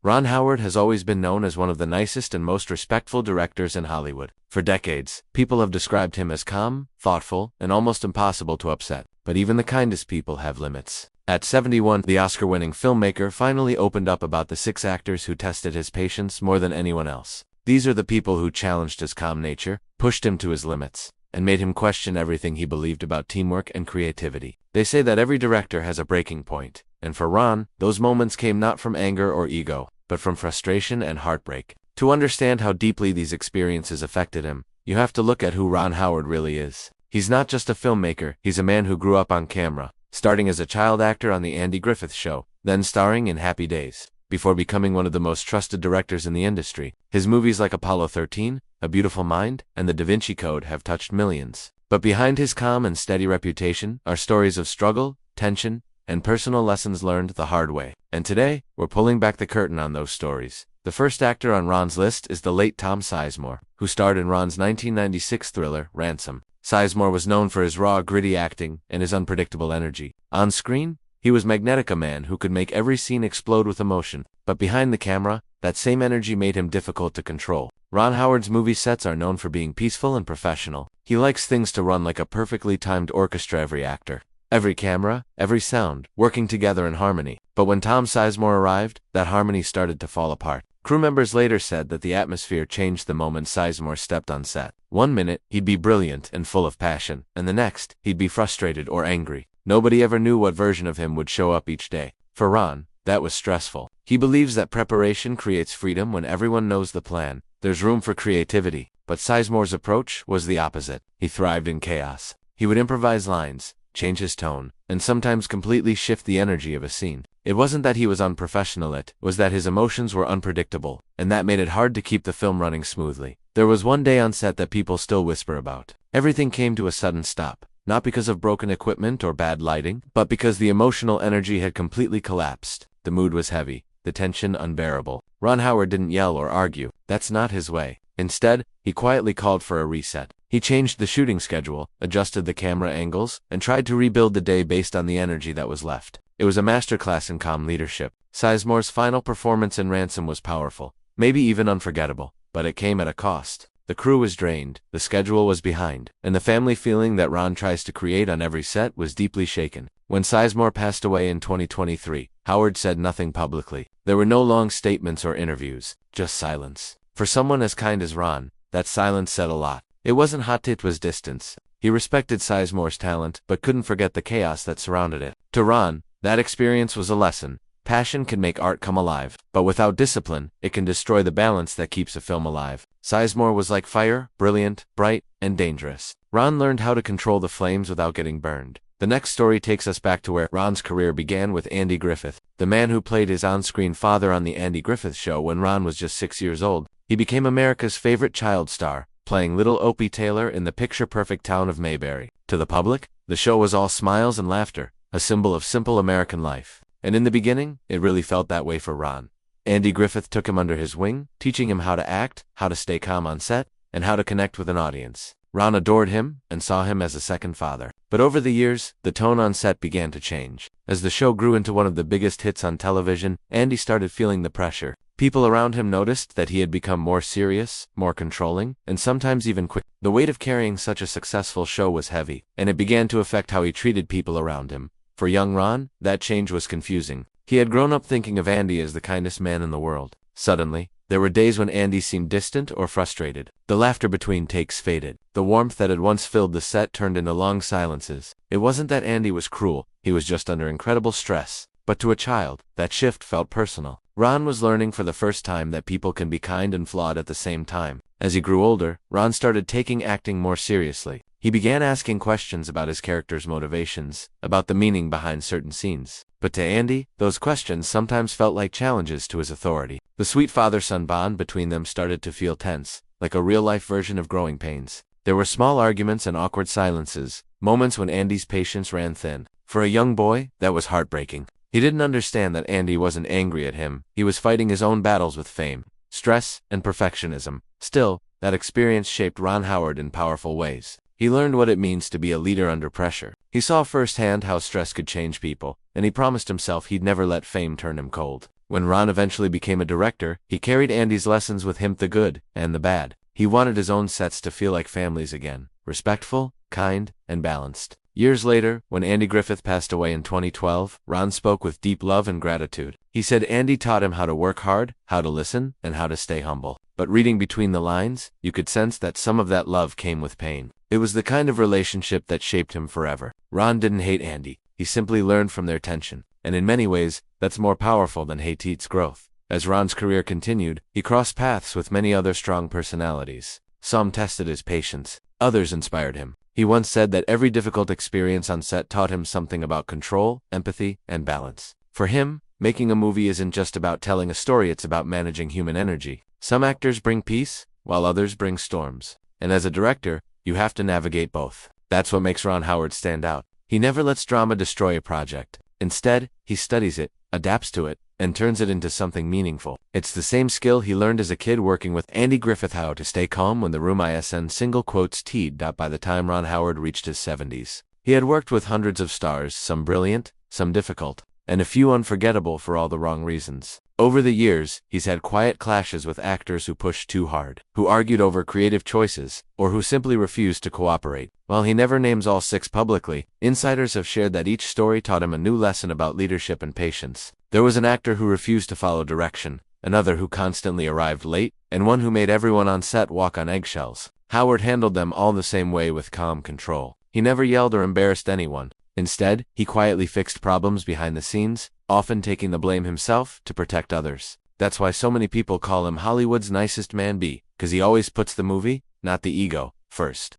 Ron Howard has always been known as one of the nicest and most respectful directors in Hollywood. For decades, people have described him as calm, thoughtful, and almost impossible to upset. But even the kindest people have limits. At 71, the Oscar-winning filmmaker finally opened up about the 6 actors who tested his patience more than anyone else. These are the people who challenged his calm nature, pushed him to his limits, and made him question everything he believed about teamwork and creativity. They say that every director has a breaking point, and for Ron, those moments came not from anger or ego, but from frustration and heartbreak. To understand how deeply these experiences affected him, you have to look at who Ron Howard really is. He's not just a filmmaker, he's a man who grew up on camera, starting as a child actor on The Andy Griffith Show, then starring in Happy Days, before becoming one of the most trusted directors in the industry. His movies like Apollo 13, A Beautiful Mind, and The Da Vinci Code have touched millions. But behind his calm and steady reputation are stories of struggle, tension, and personal lessons learned the hard way. And today, we're pulling back the curtain on those stories. The first actor on Ron's list is the late Tom Sizemore, who starred in Ron's 1996 thriller, Ransom. Sizemore was known for his raw, gritty acting and his unpredictable energy. On screen, he was magnetic, a man who could make every scene explode with emotion. But behind the camera, that same energy made him difficult to control. Ron Howard's movie sets are known for being peaceful and professional. He likes things to run like a perfectly timed orchestra, every actor, every camera, every sound, working together in harmony. But when Tom Sizemore arrived, that harmony started to fall apart. Crew members later said that the atmosphere changed the moment Sizemore stepped on set. One minute, he'd be brilliant and full of passion, and the next, he'd be frustrated or angry. Nobody ever knew what version of him would show up each day. For Ron, that was stressful. He believes that preparation creates freedom. When everyone knows the plan, there's room for creativity. But Sizemore's approach was the opposite. He thrived in chaos. He would improvise lines, change his tone, and sometimes completely shift the energy of a scene. It wasn't that he was unprofessional, it was that his emotions were unpredictable, and that made it hard to keep the film running smoothly. There was one day on set that people still whisper about. Everything came to a sudden stop, not because of broken equipment or bad lighting, but because the emotional energy had completely collapsed. The mood was heavy, the tension unbearable. Ron Howard didn't yell or argue. That's not his way. Instead, he quietly called for a reset. He changed the shooting schedule, adjusted the camera angles, and tried to rebuild the day based on the energy that was left. It was a masterclass in calm leadership. Sizemore's final performance in Ransom was powerful, maybe even unforgettable, but it came at a cost. The crew was drained, the schedule was behind, and the family feeling that Ron tries to create on every set was deeply shaken. When Sizemore passed away in 2023, Howard said nothing publicly. There were no long statements or interviews, just silence. For someone as kind as Ron, that silence said a lot. It wasn't hot, it was distance. He respected Sizemore's talent, but couldn't forget the chaos that surrounded it. To Ron, that experience was a lesson. Passion can make art come alive, but without discipline, it can destroy the balance that keeps a film alive. Sizemore was like fire, brilliant, bright, and dangerous. Ron learned how to control the flames without getting burned. The next story takes us back to where Ron's career began with Andy Griffith, the man who played his on-screen father on The Andy Griffith Show when Ron was just 6 years old. He became America's favorite child star, playing little Opie Taylor in the picture-perfect town of Mayberry. To the public, the show was all smiles and laughter, a symbol of simple American life. And in the beginning, it really felt that way for Ron. Andy Griffith took him under his wing, teaching him how to act, how to stay calm on set, and how to connect with an audience. Ron adored him and saw him as a second father. But over the years, the tone on set began to change. As the show grew into one of the biggest hits on television, Andy started feeling the pressure. People around him noticed that he had become more serious, more controlling, and sometimes even quick. The weight of carrying such a successful show was heavy, and it began to affect how he treated people around him. For young Ron, that change was confusing. He had grown up thinking of Andy as the kindest man in the world. Suddenly, there were days when Andy seemed distant or frustrated. The laughter between takes faded. The warmth that had once filled the set turned into long silences. It wasn't that Andy was cruel, he was just under incredible stress. But to a child, that shift felt personal. Ron was learning for the first time that people can be kind and flawed at the same time. As he grew older, Ron started taking acting more seriously. He began asking questions about his character's motivations, about the meaning behind certain scenes. But to Andy, those questions sometimes felt like challenges to his authority. The sweet father-son bond between them started to feel tense, like a real-life version of growing pains. There were small arguments and awkward silences, moments when Andy's patience ran thin. For a young boy, that was heartbreaking. He didn't understand that Andy wasn't angry at him. He was fighting his own battles with fame, stress, and perfectionism. Still, that experience shaped Ron Howard in powerful ways. He learned what it means to be a leader under pressure. He saw firsthand how stress could change people, and he promised himself he'd never let fame turn him cold. When Ron eventually became a director, he carried Andy's lessons with him, the good and the bad. He wanted his own sets to feel like families again, respectful, kind, and balanced. Years later, when Andy Griffith passed away in 2012, Ron spoke with deep love and gratitude. He said Andy taught him how to work hard, how to listen, and how to stay humble. But reading between the lines, you could sense that some of that love came with pain. It was the kind of relationship that shaped him forever. Ron didn't hate Andy. He simply learned from their tension. And in many ways, that's more powerful than hate's growth. As Ron's career continued, he crossed paths with many other strong personalities. Some tested his patience. Others inspired him. He once said that every difficult experience on set taught him something about control, empathy, and balance. For him, making a movie isn't just about telling a story, it's about managing human energy. Some actors bring peace, while others bring storms. And as a director, you have to navigate both. That's what makes Ron Howard stand out. He never lets drama destroy a project. Instead, he studies it, adapts to it, and turns it into something meaningful. It's the same skill he learned as a kid working with Andy Griffith, how to stay calm when the room isn't single quotes teed. By the time Ron Howard reached his 70s, he had worked with hundreds of stars, some brilliant, some difficult, and a few unforgettable for all the wrong reasons. Over the years, he's had quiet clashes with actors who pushed too hard, who argued over creative choices, or who simply refused to cooperate. While he never names all six publicly, insiders have shared that each story taught him a new lesson about leadership and patience. There was an actor who refused to follow direction, another who constantly arrived late, and one who made everyone on set walk on eggshells. Howard handled them all the same way, with calm control. He never yelled or embarrassed anyone. Instead, he quietly fixed problems behind the scenes, often taking the blame himself to protect others. That's why so many people call him Hollywood's nicest man, because he always puts the movie, not the ego, first.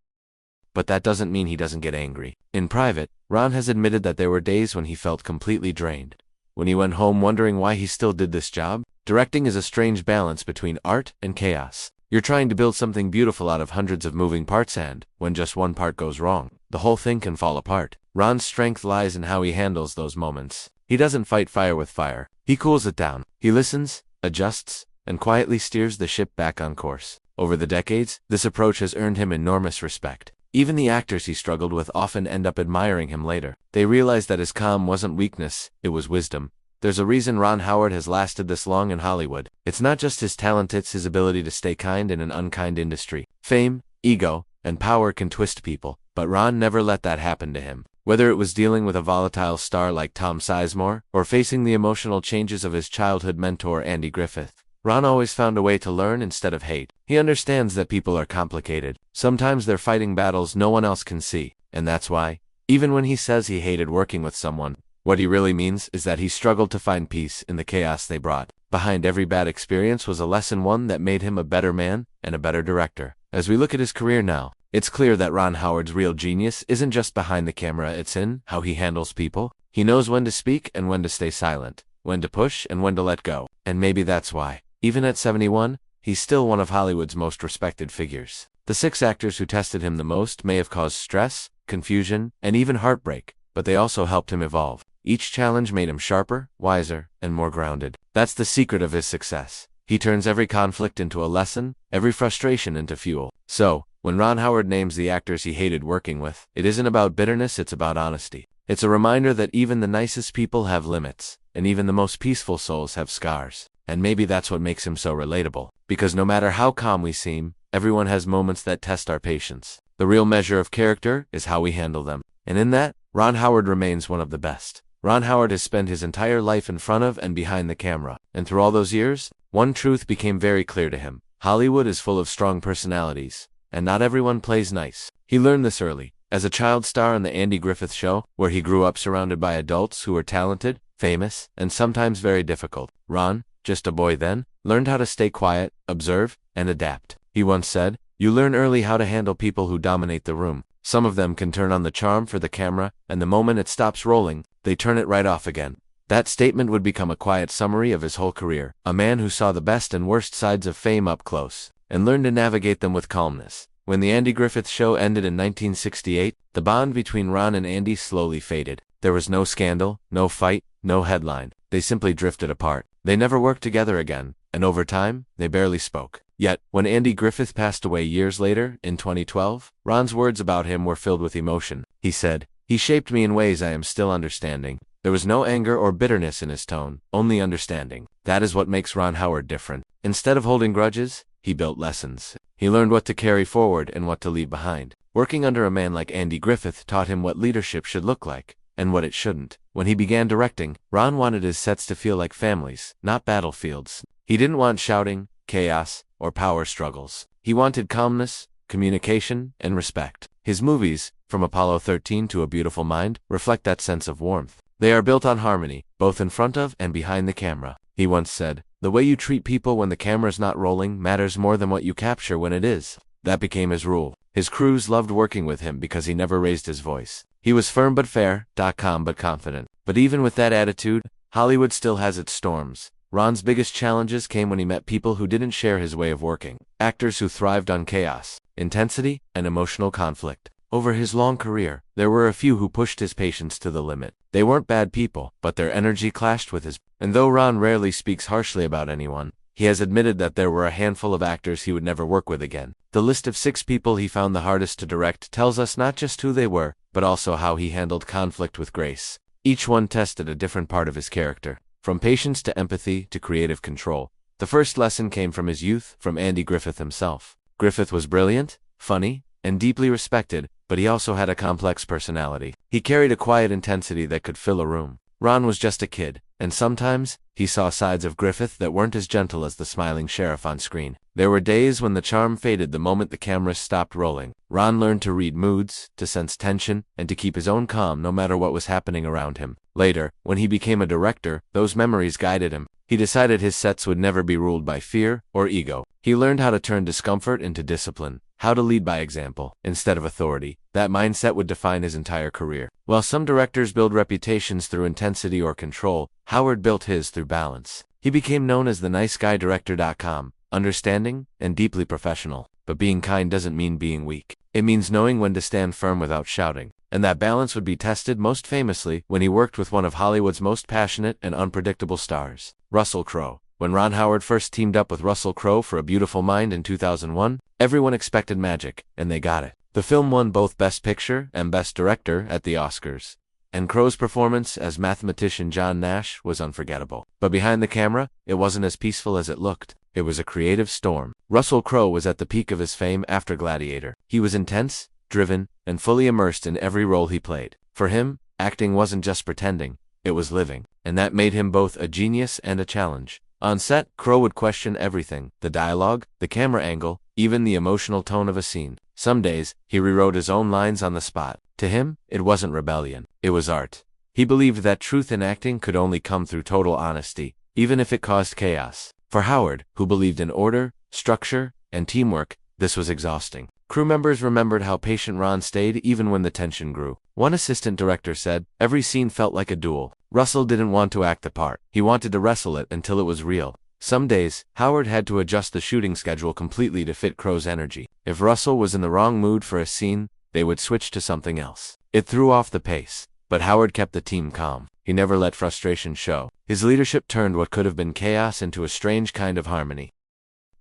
But that doesn't mean he doesn't get angry. In private, Ron has admitted that there were days when he felt completely drained. When he went home wondering why he still did this job. Directing is a strange balance between art and chaos. You're trying to build something beautiful out of hundreds of moving parts, and when just one part goes wrong, the whole thing can fall apart. Ron's strength lies in how he handles those moments. He doesn't fight fire with fire. He cools it down. He listens, adjusts, and quietly steers the ship back on course. Over the decades, this approach has earned him enormous respect. Even the actors he struggled with often end up admiring him later. They realize that his calm wasn't weakness, it was wisdom. There's a reason Ron Howard has lasted this long in Hollywood. It's not just his talent, it's his ability to stay kind in an unkind industry. Fame, ego, and power can twist people, but Ron never let that happen to him. Whether it was dealing with a volatile star like Tom Sizemore, or facing the emotional changes of his childhood mentor Andy Griffith, Ron always found a way to learn instead of hate. He understands that people are complicated. Sometimes they're fighting battles no one else can see, and that's why, even when he says he hated working with someone, what he really means is that he struggled to find peace in the chaos they brought. Behind every bad experience was a lesson, one that made him a better man and a better director. As we look at his career now, it's clear that Ron Howard's real genius isn't just behind the camera, it's in how he handles people. He knows when to speak and when to stay silent, when to push and when to let go. And maybe that's why, even at 71, he's still one of Hollywood's most respected figures. The 6 actors who tested him the most may have caused stress, confusion, and even heartbreak, but they also helped him evolve. Each challenge made him sharper, wiser, and more grounded. That's the secret of his success. He turns every conflict into a lesson, every frustration into fuel. So, when Ron Howard names the actors he hated working with, it isn't about bitterness, it's about honesty. It's a reminder that even the nicest people have limits, and even the most peaceful souls have scars. And maybe that's what makes him so relatable. Because no matter how calm we seem, everyone has moments that test our patience. The real measure of character is how we handle them. And in that, Ron Howard remains one of the best. Ron Howard has spent his entire life in front of and behind the camera. And through all those years, one truth became very clear to him. Hollywood is full of strong personalities, and not everyone plays nice. He learned this early. As a child star on the Andy Griffith Show, where he grew up surrounded by adults who were talented, famous, and sometimes very difficult, Ron, just a boy then, learned how to stay quiet, observe, and adapt. He once said, "You learn early how to handle people who dominate the room. Some of them can turn on the charm for the camera, and the moment it stops rolling, they turn it right off again." That statement would become a quiet summary of his whole career. A man who saw the best and worst sides of fame up close, and learned to navigate them with calmness. When the Andy Griffith Show ended in 1968, the bond between Ron and Andy slowly faded. There was no scandal, no fight, no headline. They simply drifted apart. They never worked together again, and over time, they barely spoke. Yet, when Andy Griffith passed away years later, in 2012, Ron's words about him were filled with emotion. He said, "He shaped me in ways I am still understanding. There was no anger or bitterness in his tone, only understanding. That is what makes Ron Howard different. Instead of holding grudges, he built lessons. He learned what to carry forward and what to leave behind. Working under a man like Andy Griffith taught him what leadership should look like, and what it shouldn't. When he began directing, Ron wanted his sets to feel like families, not battlefields. He didn't want shouting, chaos, or power struggles. He wanted calmness, communication, and respect. His movies, from Apollo 13 to A Beautiful Mind, reflect that sense of warmth. They are built on harmony, both in front of and behind the camera. He once said, "The way you treat people when the camera's not rolling matters more than what you capture when it is." That became his rule. His crews loved working with him because he never raised his voice. He was firm but fair, calm but confident. But even with that attitude, Hollywood still has its storms. Ron's biggest challenges came when he met people who didn't share his way of working. Actors who thrived on chaos, intensity, and emotional conflict. Over his long career, there were a few who pushed his patience to the limit. They weren't bad people, but their energy clashed with his. And though Ron rarely speaks harshly about anyone, he has admitted that there were a handful of actors he would never work with again. The list of 6 people he found the hardest to direct tells us not just who they were, but also how he handled conflict with grace. Each one tested a different part of his character, from patience to empathy to creative control. The first lesson came from his youth, from Andy Griffith himself. Griffith was brilliant, funny, and deeply respected, but he also had a complex personality. He carried a quiet intensity that could fill a room. Ron was just a kid, and sometimes, he saw sides of Griffith that weren't as gentle as the smiling sheriff on screen. There were days when the charm faded the moment the camera stopped rolling. Ron learned to read moods, to sense tension, and to keep his own calm no matter what was happening around him. Later, when he became a director, those memories guided him. He decided his sets would never be ruled by fear or ego. He learned how to turn discomfort into discipline, how to lead by example, instead of authority. That mindset would define his entire career. While some directors build reputations through intensity or control, Howard built his through balance. He became known as the nice guy director.com, understanding and deeply professional. But being kind doesn't mean being weak. It means knowing when to stand firm without shouting. And that balance would be tested most famously when he worked with one of Hollywood's most passionate and unpredictable stars, Russell Crowe. When Ron Howard first teamed up with Russell Crowe for A Beautiful Mind in 2001, everyone expected magic, and they got it. The film won both Best Picture and Best Director at the Oscars. And Crowe's performance as mathematician John Nash was unforgettable. But behind the camera, it wasn't as peaceful as it looked. It was a creative storm. Russell Crowe was at the peak of his fame after Gladiator. He was intense, driven, and fully immersed in every role he played. For him, acting wasn't just pretending, it was living. And that made him both a genius and a challenge. On set, Crowe would question everything: the dialogue, the camera angle, even the emotional tone of a scene. Some days, he rewrote his own lines on the spot. To him, it wasn't rebellion, it was art. He believed that truth in acting could only come through total honesty, even if it caused chaos. For Howard, who believed in order, structure, and teamwork, this was exhausting. Crew members remembered how patient Ron stayed even when the tension grew. One assistant director said, "Every scene felt like a duel." Russell didn't want to act the part. He wanted to wrestle it until it was real. Some days, Howard had to adjust the shooting schedule completely to fit Crowe's energy. If Russell was in the wrong mood for a scene, they would switch to something else. It threw off the pace. But Howard kept the team calm. He never let frustration show. His leadership turned what could have been chaos into a strange kind of harmony.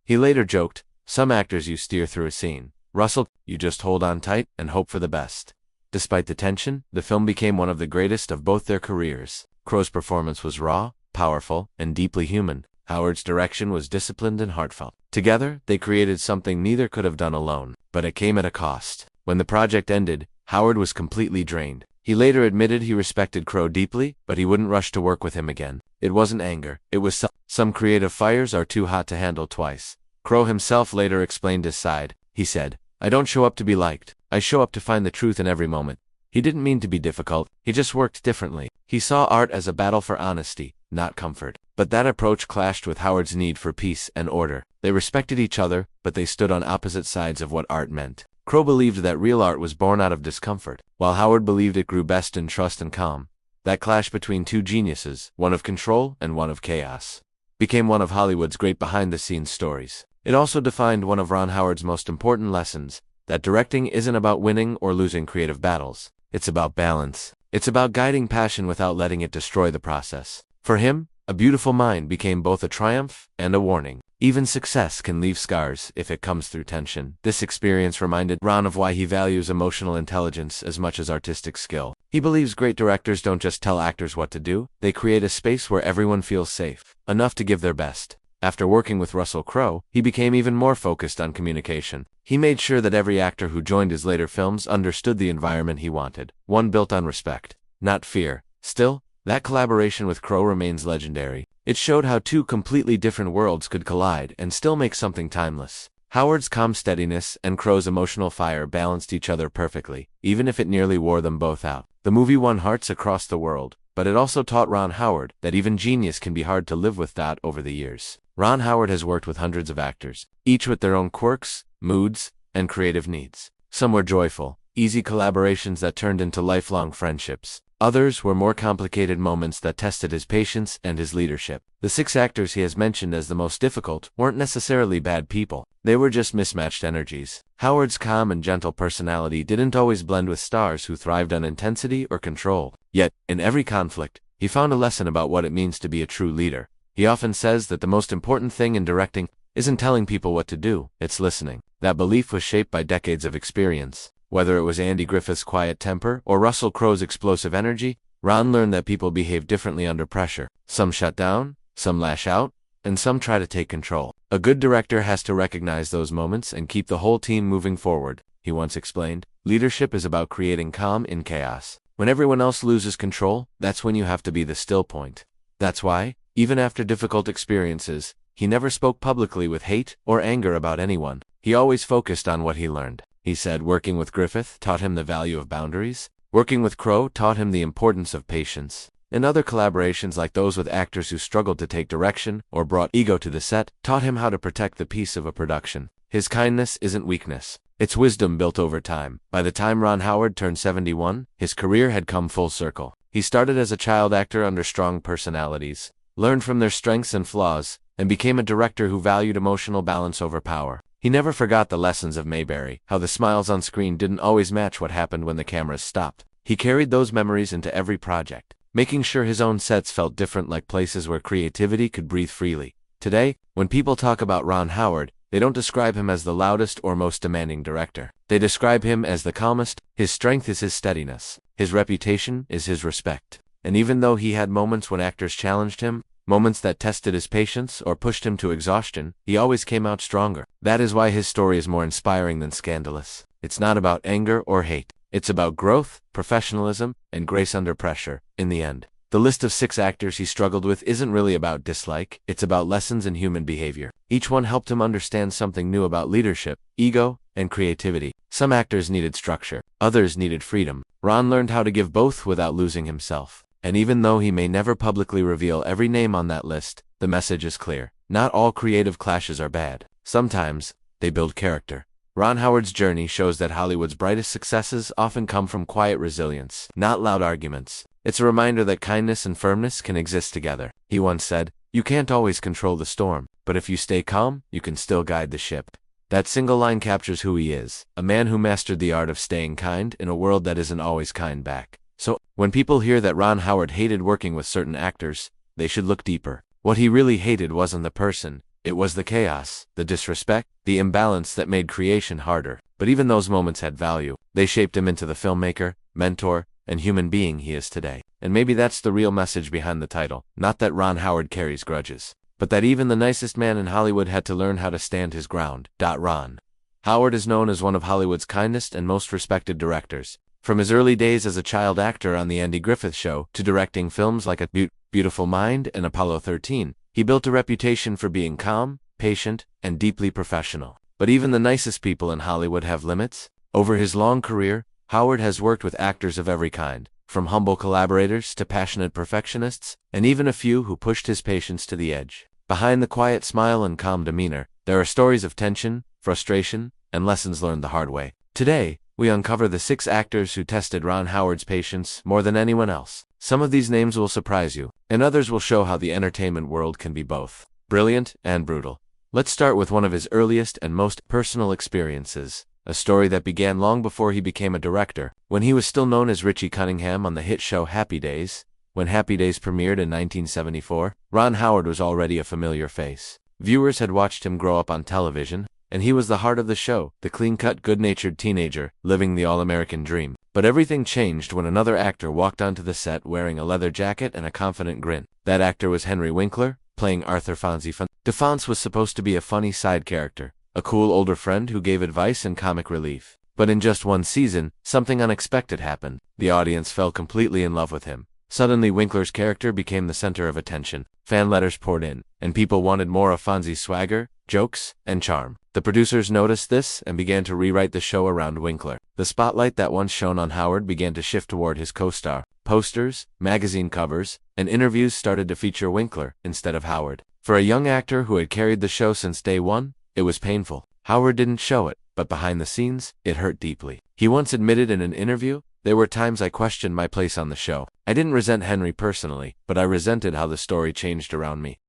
He later joked, "Some actors you steer through a scene. Russell, you just hold on tight and hope for the best." Despite the tension, the film became one of the greatest of both their careers. Crowe's performance was raw, powerful, and deeply human. Howard's direction was disciplined and heartfelt. Together, they created something neither could have done alone, but it came at a cost. When the project ended, Howard was completely drained. He later admitted he respected Crowe deeply, but he wouldn't rush to work with him again. It wasn't anger, it was some creative fires are too hot to handle twice. Crowe himself later explained his side. He said, "I don't show up to be liked. I show up to find the truth in every moment." He didn't mean to be difficult, he just worked differently. He saw art as a battle for honesty, not comfort. But that approach clashed with Howard's need for peace and order. They respected each other, but they stood on opposite sides of what art meant. Crowe believed that real art was born out of discomfort, while Howard believed it grew best in trust and calm. That clash between two geniuses, one of control and one of chaos, became one of Hollywood's great behind-the-scenes stories. It also defined one of Ron Howard's most important lessons, that directing isn't about winning or losing creative battles. It's about balance. It's about guiding passion without letting it destroy the process. For him, A Beautiful Mind became both a triumph and a warning. Even success can leave scars if it comes through tension. This experience reminded Ron of why he values emotional intelligence as much as artistic skill. He believes great directors don't just tell actors what to do, they create a space where everyone feels safe enough to give their best. After working with Russell Crowe, he became even more focused on communication. He made sure that every actor who joined his later films understood the environment he wanted, one built on respect, not fear. Still, that collaboration with Crowe remains legendary. It showed how two completely different worlds could collide and still make something timeless. Howard's calm steadiness and Crowe's emotional fire balanced each other perfectly, even if it nearly wore them both out. The movie won hearts across the world, but it also taught Ron Howard that even genius can be hard to live with. Over the years, Ron Howard has worked with hundreds of actors, each with their own quirks, moods, and creative needs. Some were joyful, easy collaborations that turned into lifelong friendships. Others were more complicated moments that tested his patience and his leadership. The 6 actors he has mentioned as the most difficult weren't necessarily bad people. They were just mismatched energies. Howard's calm and gentle personality didn't always blend with stars who thrived on intensity or control. Yet, in every conflict, he found a lesson about what it means to be a true leader. He often says that the most important thing in directing isn't telling people what to do, it's listening. That belief was shaped by decades of experience. Whether it was Andy Griffith's quiet temper or Russell Crowe's explosive energy, Ron learned that people behave differently under pressure. Some shut down, some lash out, and some try to take control. A good director has to recognize those moments and keep the whole team moving forward, he once explained. Leadership is about creating calm in chaos. When everyone else loses control, that's when you have to be the still point. That's why, even after difficult experiences, he never spoke publicly with hate or anger about anyone. He always focused on what he learned. He said working with Griffith taught him the value of boundaries. Working with Crowe taught him the importance of patience. And other collaborations like those with actors who struggled to take direction or brought ego to the set taught him how to protect the peace of a production. His kindness isn't weakness. It's wisdom built over time. By the time Ron Howard turned 71, his career had come full circle. He started as a child actor under strong personalities, learned from their strengths and flaws, and became a director who valued emotional balance over power. He never forgot the lessons of Mayberry, how the smiles on screen didn't always match what happened when the cameras stopped. He carried those memories into every project, making sure his own sets felt different, like places where creativity could breathe freely. Today, when people talk about Ron Howard, they don't describe him as the loudest or most demanding director. They describe him as the calmest. His strength is his steadiness. His reputation is his respect. And even though he had moments when actors challenged him, moments that tested his patience or pushed him to exhaustion, he always came out stronger. That is why his story is more inspiring than scandalous. It's not about anger or hate. It's about growth, professionalism, and grace under pressure. In the end, the list of 6 actors he struggled with isn't really about dislike, it's about lessons in human behavior. Each one helped him understand something new about leadership, ego, and creativity. Some actors needed structure, others needed freedom. Ron learned how to give both without losing himself. And even though he may never publicly reveal every name on that list, the message is clear. Not all creative clashes are bad. Sometimes, they build character. Ron Howard's journey shows that Hollywood's brightest successes often come from quiet resilience, not loud arguments. It's a reminder that kindness and firmness can exist together. He once said, "You can't always control the storm, but if you stay calm, you can still guide the ship." That single line captures who he is, a man who mastered the art of staying kind in a world that isn't always kind back. So, when people hear that Ron Howard hated working with certain actors, they should look deeper. What he really hated wasn't the person, it was the chaos, the disrespect, the imbalance that made creation harder. But even those moments had value. They shaped him into the filmmaker, mentor, and human being he is today. And maybe that's the real message behind the title. Not that Ron Howard carries grudges, but that even the nicest man in Hollywood had to learn how to stand his ground. Ron Howard is known as one of Hollywood's kindest and most respected directors. From his early days as a child actor on The Andy Griffith Show to directing films like A Beautiful Mind and Apollo 13, he built a reputation for being calm, patient, and deeply professional. But even the nicest people in Hollywood have limits. Over his long career, Howard has worked with actors of every kind, from humble collaborators to passionate perfectionists, and even a few who pushed his patience to the edge. Behind the quiet smile and calm demeanor, there are stories of tension, frustration, and lessons learned the hard way. Today, we uncover the 6 actors who tested Ron Howard's patience more than anyone else. Some of these names will surprise you, and others will show how the entertainment world can be both brilliant and brutal. Let's start with one of his earliest and most personal experiences, a story that began long before he became a director, when he was still known as Richie Cunningham on the hit show Happy Days. When Happy Days premiered in 1974, Ron Howard was already a familiar face. Viewers had watched him grow up on television, and he was the heart of the show, the clean-cut, good-natured teenager, living the all-American dream. But everything changed when another actor walked onto the set wearing a leather jacket and a confident grin. That actor was Henry Winkler, playing Arthur Fonzie. DeFonce was supposed to be a funny side character, a cool older friend who gave advice and comic relief. But in just one season, something unexpected happened. The audience fell completely in love with him. Suddenly, Winkler's character became the center of attention. Fan letters poured in, and people wanted more of Fonzie's swagger, jokes, and charm. The producers noticed this and began to rewrite the show around Winkler. The spotlight that once shone on Howard began to shift toward his co-star. Posters, magazine covers, and interviews started to feature Winkler instead of Howard. For a young actor who had carried the show since day one, it was painful. Howard didn't show it, but behind the scenes, it hurt deeply. He once admitted in an interview, "There were times I questioned my place on the show. I didn't resent Henry personally, but I resented how the story changed around me."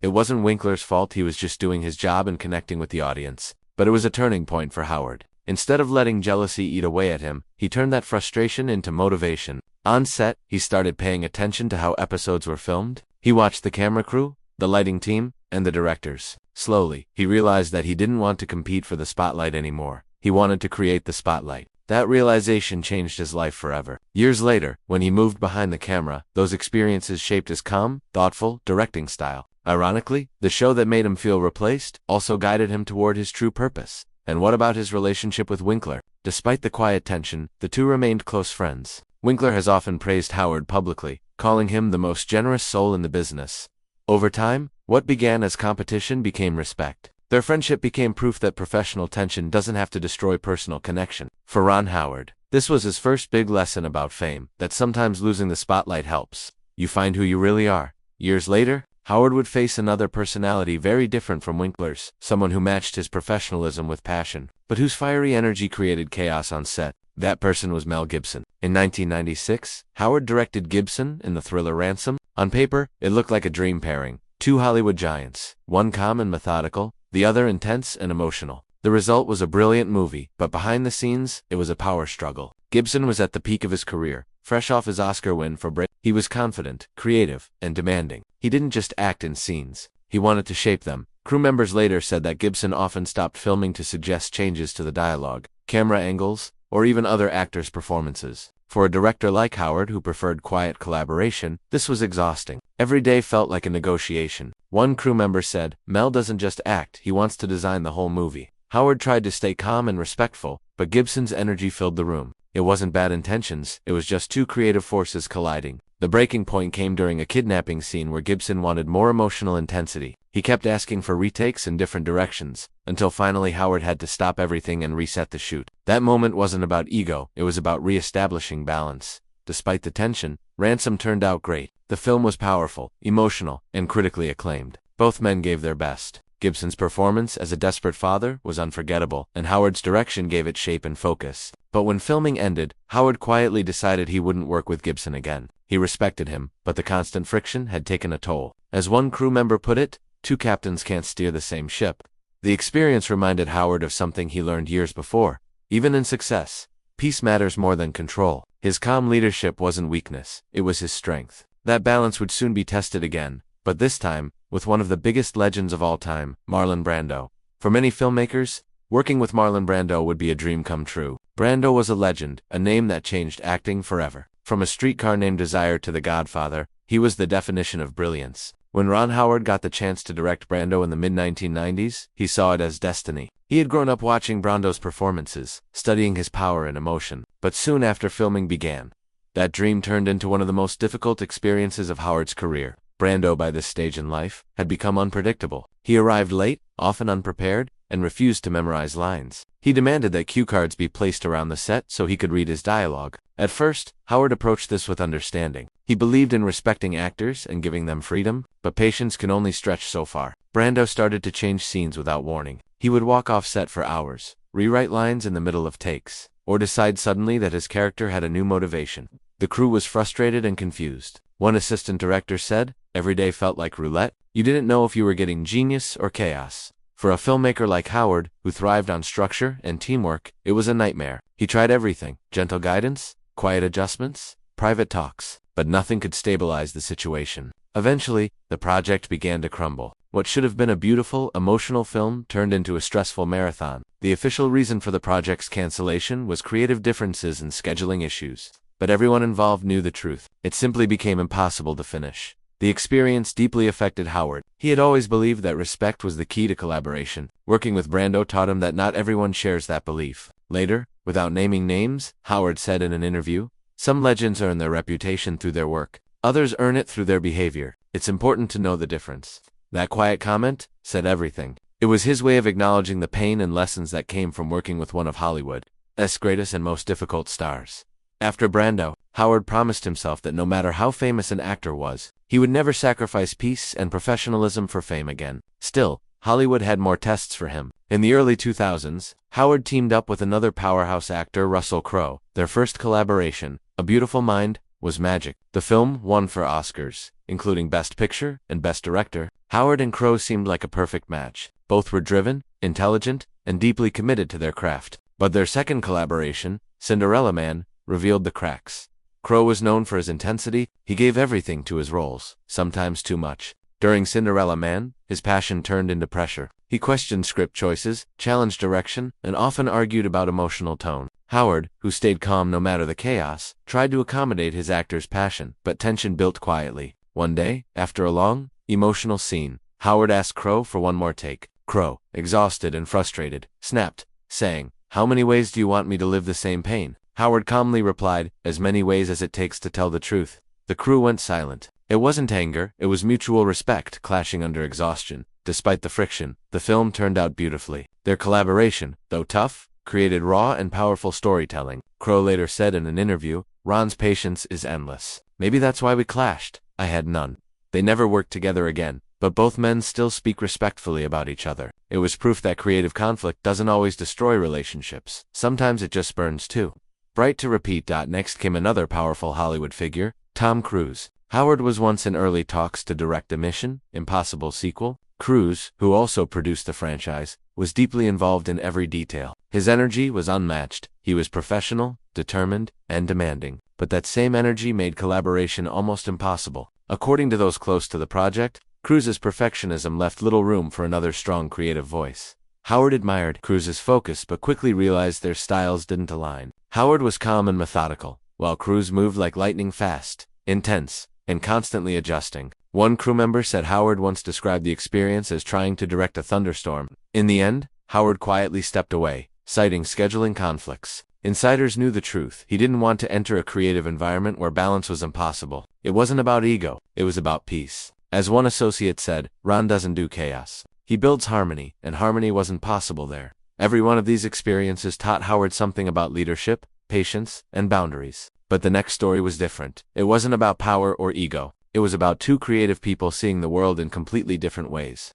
It wasn't Winkler's fault, he was just doing his job and connecting with the audience. But it was a turning point for Howard. Instead of letting jealousy eat away at him, he turned that frustration into motivation. On set, he started paying attention to how episodes were filmed. He watched the camera crew, the lighting team, and the directors. Slowly, he realized that he didn't want to compete for the spotlight anymore. He wanted to create the spotlight. That realization changed his life forever. Years later, when he moved behind the camera, those experiences shaped his calm, thoughtful directing style. Ironically, the show that made him feel replaced also guided him toward his true purpose. And what about his relationship with Winkler? Despite the quiet tension, the two remained close friends. Winkler has often praised Howard publicly, calling him the most generous soul in the business. Over time, what began as competition became respect. Their friendship became proof that professional tension doesn't have to destroy personal connection. For Ron Howard, this was his first big lesson about fame, that sometimes losing the spotlight helps. You find who you really are. Years later, Howard would face another personality very different from Winkler's, someone who matched his professionalism with passion, but whose fiery energy created chaos on set. That person was Mel Gibson. In 1996, Howard directed Gibson in the thriller Ransom. On paper, it looked like a dream pairing. Two Hollywood giants, one calm and methodical, the other intense and emotional. The result was a brilliant movie, but behind the scenes, it was a power struggle. Gibson was at the peak of his career, fresh off his Oscar win for Break. He was confident, creative, and demanding. He didn't just act in scenes. He wanted to shape them. Crew members later said that Gibson often stopped filming to suggest changes to the dialogue, camera angles, or even other actors' performances. For a director like Howard, who preferred quiet collaboration, this was exhausting. Every day felt like a negotiation. One crew member said, "Mel doesn't just act, he wants to design the whole movie." Howard tried to stay calm and respectful, but Gibson's energy filled the room. It wasn't bad intentions, it was just two creative forces colliding. The breaking point came during a kidnapping scene where Gibson wanted more emotional intensity. He kept asking for retakes in different directions, until finally Howard had to stop everything and reset the shoot. That moment wasn't about ego, it was about re-establishing balance. Despite the tension, Ransom turned out great. The film was powerful, emotional, and critically acclaimed. Both men gave their best. Gibson's performance as a desperate father was unforgettable, and Howard's direction gave it shape and focus. But when filming ended, Howard quietly decided he wouldn't work with Gibson again. He respected him, but the constant friction had taken a toll. As one crew member put it, two captains can't steer the same ship. The experience reminded Howard of something he learned years before. Even in success, peace matters more than control. His calm leadership wasn't weakness, it was his strength. That balance would soon be tested again, but this time, with one of the biggest legends of all time, Marlon Brando. For many filmmakers, working with Marlon Brando would be a dream come true. Brando was a legend, a name that changed acting forever. From A Streetcar Named Desire to The Godfather, he was the definition of brilliance. When Ron Howard got the chance to direct Brando in the mid-1990s, he saw it as destiny. He had grown up watching Brando's performances, studying his power and emotion. But soon after filming began, that dream turned into one of the most difficult experiences of Howard's career. Brando, by this stage in life, had become unpredictable. He arrived late, often unprepared, and refused to memorize lines. He demanded that cue cards be placed around the set so he could read his dialogue. At first, Howard approached this with understanding. He believed in respecting actors and giving them freedom, but patience can only stretch so far. Brando started to change scenes without warning. He would walk off set for hours, rewrite lines in the middle of takes, or decide suddenly that his character had a new motivation. The crew was frustrated and confused. One assistant director said, "Every day felt like roulette. You didn't know if you were getting genius or chaos." For a filmmaker like Howard, who thrived on structure and teamwork, it was a nightmare. He tried everything: gentle guidance, quiet adjustments, private talks, but nothing could stabilize the situation. Eventually, the project began to crumble. What should have been a beautiful, emotional film turned into a stressful marathon. The official reason for the project's cancellation was creative differences and scheduling issues. But everyone involved knew the truth. It simply became impossible to finish. The experience deeply affected Howard. He had always believed that respect was the key to collaboration. Working with Brando taught him that not everyone shares that belief. Later, without naming names, Howard said in an interview, "Some legends earn their reputation through their work. Others earn it through their behavior. It's important to know the difference." That quiet comment said everything. It was his way of acknowledging the pain and lessons that came from working with one of Hollywood's greatest and most difficult stars. After Brando, Howard promised himself that no matter how famous an actor was, he would never sacrifice peace and professionalism for fame again. Still, Hollywood had more tests for him. In the early 2000s, Howard teamed up with another powerhouse actor, Russell Crowe. Their first collaboration, A Beautiful Mind, was magic. The film won 4 Oscars, including Best Picture and Best Director. Howard and Crowe seemed like a perfect match. Both were driven, intelligent, and deeply committed to their craft. But their second collaboration, Cinderella Man, revealed the cracks. Crowe was known for his intensity. He gave everything to his roles, sometimes too much. During Cinderella Man, his passion turned into pressure. He questioned script choices, challenged direction, and often argued about emotional tone. Howard, who stayed calm no matter the chaos, tried to accommodate his actor's passion, but tension built quietly. One day, after a long, emotional scene, Howard asked Crowe for one more take. Crowe, exhausted and frustrated, snapped, saying, "How many ways do you want me to live the same pain?" Howard calmly replied, "As many ways as it takes to tell the truth." The crew went silent. It wasn't anger, it was mutual respect clashing under exhaustion. Despite the friction, the film turned out beautifully. Their collaboration, though tough, created raw and powerful storytelling. Crowe later said in an interview, "Ron's patience is endless. Maybe that's why we clashed. I had none." They never worked together again, but both men still speak respectfully about each other. It was proof that creative conflict doesn't always destroy relationships. Sometimes it just burns too. Bright to repeat. Next came another powerful Hollywood figure, Tom Cruise. Howard was once in early talks to direct a Mission Impossible sequel. Cruise, who also produced the franchise, was deeply involved in every detail. His energy was unmatched. He was professional, determined, and demanding. But that same energy made collaboration almost impossible. According to those close to the project, Cruise's perfectionism left little room for another strong creative voice. Howard admired Cruise's focus but quickly realized their styles didn't align. Howard was calm and methodical, while Cruise moved like lightning fast, intense, and constantly adjusting. One crew member said Howard once described the experience as trying to direct a thunderstorm. In the end, Howard quietly stepped away, citing scheduling conflicts. Insiders knew the truth. He didn't want to enter a creative environment where balance was impossible. It wasn't about ego, it was about peace. As one associate said, "Ron doesn't do chaos. He builds harmony, and harmony wasn't possible there." Every one of these experiences taught Howard something about leadership, patience, and boundaries. But the next story was different. It wasn't about power or ego. It was about two creative people seeing the world in completely different ways.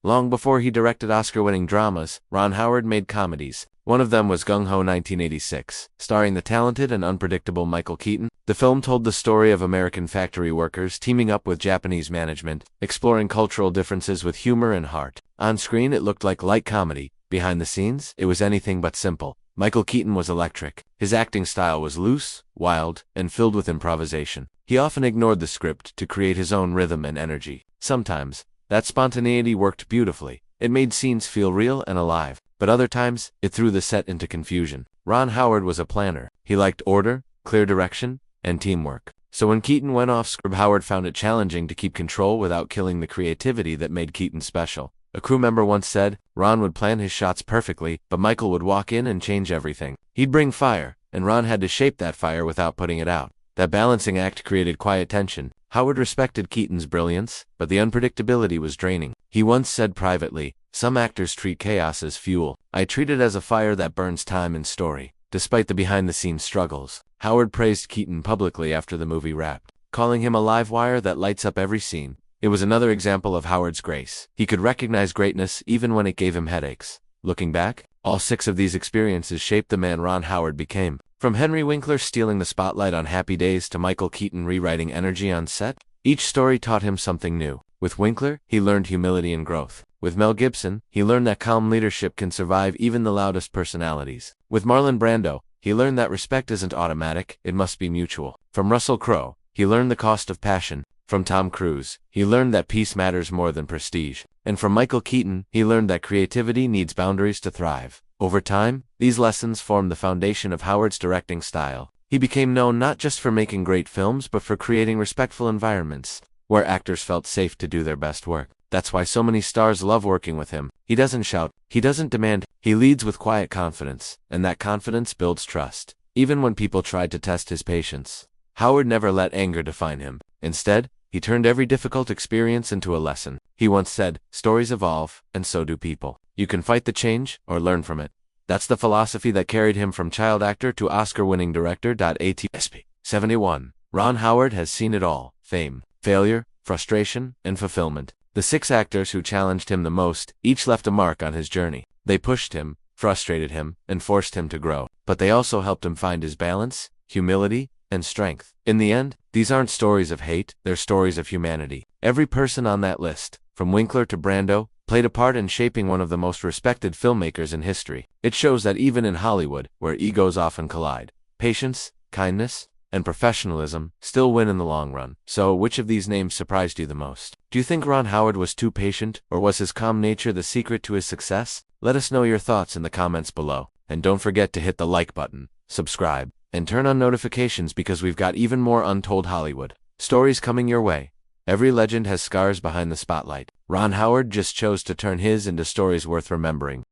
Long before he directed Oscar-winning dramas, Ron Howard made comedies. One of them was Gung Ho 1986, starring the talented and unpredictable Michael Keaton. The film told the story of American factory workers teaming up with Japanese management, exploring cultural differences with humor and heart. On screen, it looked like light comedy. Behind the scenes, it was anything but simple. Michael Keaton was electric. His acting style was loose, wild, and filled with improvisation. He often ignored the script to create his own rhythm and energy. Sometimes, that spontaneity worked beautifully. It made scenes feel real and alive. But other times, it threw the set into confusion. Ron Howard was a planner. He liked order, clear direction, and teamwork. So when Keaton went off script, Howard found it challenging to keep control without killing the creativity that made Keaton special. A crew member once said, "Ron would plan his shots perfectly, but Michael would walk in and change everything. He'd bring fire, and Ron had to shape that fire without putting it out." That balancing act created quiet tension. Howard respected Keaton's brilliance, but the unpredictability was draining. He once said privately, "Some actors treat chaos as fuel. I treat it as a fire that burns time and story." Despite the behind-the-scenes struggles, Howard praised Keaton publicly after the movie wrapped, calling him a live wire that lights up every scene. It was another example of Howard's grace. He could recognize greatness even when it gave him headaches. Looking back, all 6 of these experiences shaped the man Ron Howard became. From Henry Winkler stealing the spotlight on Happy Days to Michael Keaton rewriting energy on set, each story taught him something new. With Winkler, he learned humility and growth. With Mel Gibson, he learned that calm leadership can survive even the loudest personalities. With Marlon Brando, he learned that respect isn't automatic, it must be mutual. From Russell Crowe, he learned the cost of passion, From Tom Cruise, he learned that peace matters more than prestige. And from Michael Keaton, he learned that creativity needs boundaries to thrive. Over time, these lessons formed the foundation of Howard's directing style. He became known not just for making great films but for creating respectful environments where actors felt safe to do their best work. That's why so many stars love working with him. He doesn't shout, he doesn't demand, he leads with quiet confidence, and that confidence builds trust. Even when people tried to test his patience, Howard never let anger define him. Instead, he turned every difficult experience into a lesson. He once said, "Stories evolve, and so do people. You can fight the change or learn from it." That's the philosophy that carried him from child actor to Oscar-winning director. ATSP 71. Ron Howard has seen it all: fame, failure, frustration, and fulfillment. The 6 actors who challenged him the most each left a mark on his journey. They pushed him, frustrated him, and forced him to grow. But they also helped him find his balance, humility, and strength. In the end, these aren't stories of hate, they're stories of humanity. Every person on that list, from Winkler to Brando, played a part in shaping one of the most respected filmmakers in history. It shows that even in Hollywood, where egos often collide, patience, kindness, and professionalism still win in the long run. So, which of these names surprised you the most? Do you think Ron Howard was too patient, or was his calm nature the secret to his success? Let us know your thoughts in the comments below. And don't forget to hit the like button, subscribe, and turn on notifications because we've got even more untold Hollywood stories coming your way. Every legend has scars behind the spotlight. Ron Howard just chose to turn his into stories worth remembering.